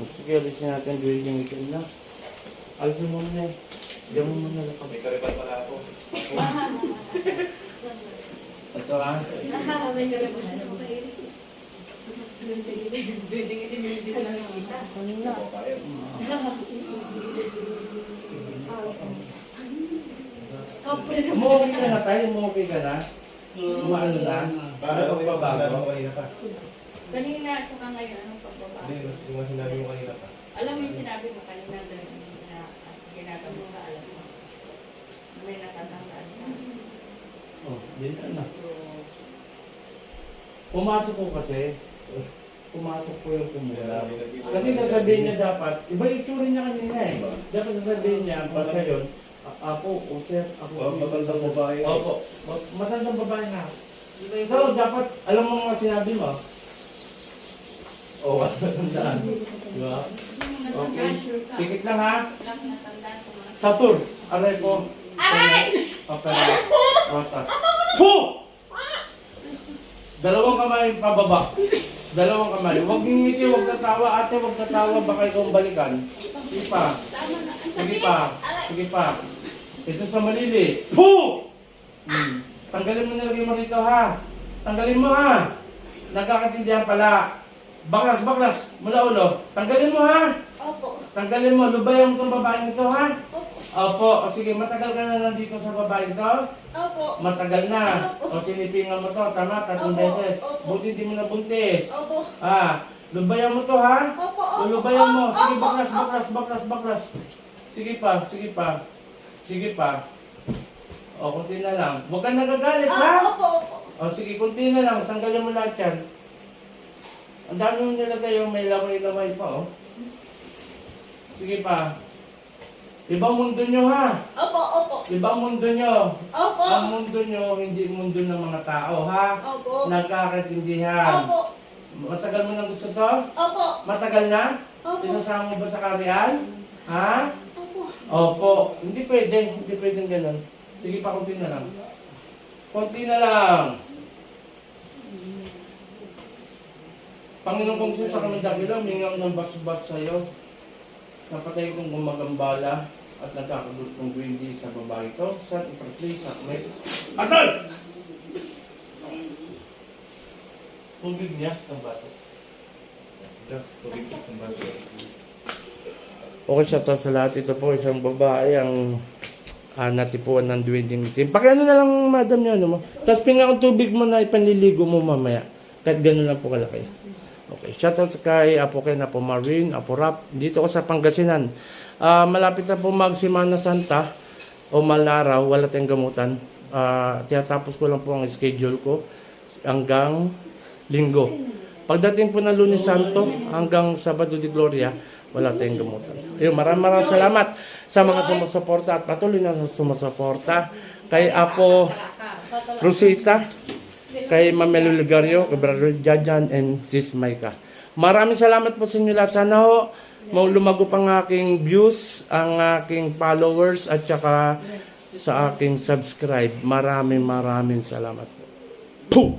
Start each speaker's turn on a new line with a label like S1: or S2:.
S1: Sige, alisin natin dwelling item na. Alisin mo muna eh. Diyan mo muna lang.
S2: May karibal pala ako.
S1: Ito ah.
S3: May karabusan ako kayo.
S2: Papayag.
S1: Umuwi ka na tayo, umuwi ka na. Umaano na.
S2: Para ako yung
S1: Pagbabago.
S2: sinabi mo kanina pa.
S3: Kanina at saka ngayon, anong pagbaba?
S2: Hindi, mas yung mga sinabi mo kanina pa.
S3: Alam mo yung sinabi mo kanina dahil na ginagawa ka, alam mo. May natatandaan ka.
S1: Oh, din na.
S3: So,
S1: Pumasok ko kasi. Pumasok ko yung kumula. Kasi sasabihin niya dapat, iba yung tsuri niya kanina eh. Dapat sasabihin niya, pag siya yun, ako, o sir, ako.
S2: Matandang babae.
S1: Opo, matandang babae na. Ito, dapat, alam mo mga sinabi mo. Oo, matandaan. Di ba? Okay, pikit lang ha.
S3: lang natandaan ko mga
S1: Satur, aray ko. Aray! Okay, rotas. Fu! Dalawang kamay pababa. Dalawang kamay. Huwag ngingiti, huwag tatawa. Ate, huwag tatawa. Baka ikaw balikan. Sige pa. Sige pa. Sige pa. Isa sa malili. Fu! Tanggalin mo nilagay mo rito ha. Tanggalin mo ha. Nagkakatindihan pala. Baklas, baklas. Mula ulo. Tanggalin mo ha.
S3: Opo.
S1: Tanggalin mo. Lubayan mo itong babaeng ito ha.
S3: Opo.
S1: Opo. O sige, matagal ka na nandito sa babaeng ito.
S3: Opo.
S1: Matagal na.
S3: Opo.
S1: O sinipingan mo to. Tama, 3
S3: Opo.
S1: beses.
S3: Opo.
S1: Buti di mo nabuntis.
S3: Opo.
S1: Lubayan mo to ha.
S3: Opo. Opo.
S1: Lubayan mo. Sige,
S3: Opo.
S1: baklas, baklas, baklas, baklas. Sige pa, sige pa. Sige pa. O, kunti na lang. Huwag kang nagagalit ha.
S3: Opo. Opo.
S1: O sige, kunti na lang. Tanggalin mo lahat yan. Ang dami mo nilagay yung may lamay-lamay pa, oh. Sige pa. Ibang mundo nyo, ha?
S3: Opo. Opo.
S1: Ibang mundo nyo.
S3: Opo.
S1: Ang mundo nyo, hindi mundo ng mga tao, ha?
S3: Opo.
S1: Nagkakaintindihan.
S3: Opo.
S1: Matagal mo nang gusto to?
S3: Opo.
S1: Matagal na?
S3: Opo.
S1: Isasama mo ba sa kariyan? Ha?
S3: Opo.
S1: Opo. Hindi pwede. Hindi pwedeng ganun. Sige pa, konti na lang. Konti na lang. Panginoon kong Diyos, sa kaming dakila, mingaw ng bas-bas sa'yo. Napatay kong gumagambala at nagkakagustong gwindi sa babae ito. Saan ipa-place at may... Atol! Tubig niya sa baso.
S2: Tubig po sa baso.
S1: Okay, shout out sa lahat. Ito po isang babae ang natipuan ng duwending itim. Pakiano na lang, madam niya, ano mo. Tapos pinga akong tubig mo na ipanliligo mo mamaya. Kahit gano'n lang po kalaki. Okay, shout out kay Apo Ken, Apo Marvin, Apo Rap. Dito ko sa Pangasinan. Malapit na po mag-Semana Santa o Malaraw, wala tayong gamutan. Tinatapos ko lang po ang schedule ko hanggang Linggo. Pagdating po ng Lunes Santo hanggang Sabado de Gloria, wala tayong gamutan. Ayun, maraming salamat sa mga sumusuporta at patuloy na sumusuporta kay Apo Rosita, kay Mamelo Ligario, kay Brother Jajan, and Sis Maika. Maraming salamat po sa inyo lahat. Sana ho, lumago pang aking views, ang aking followers, at saka sa aking subscribe. Maraming salamat po. Puh!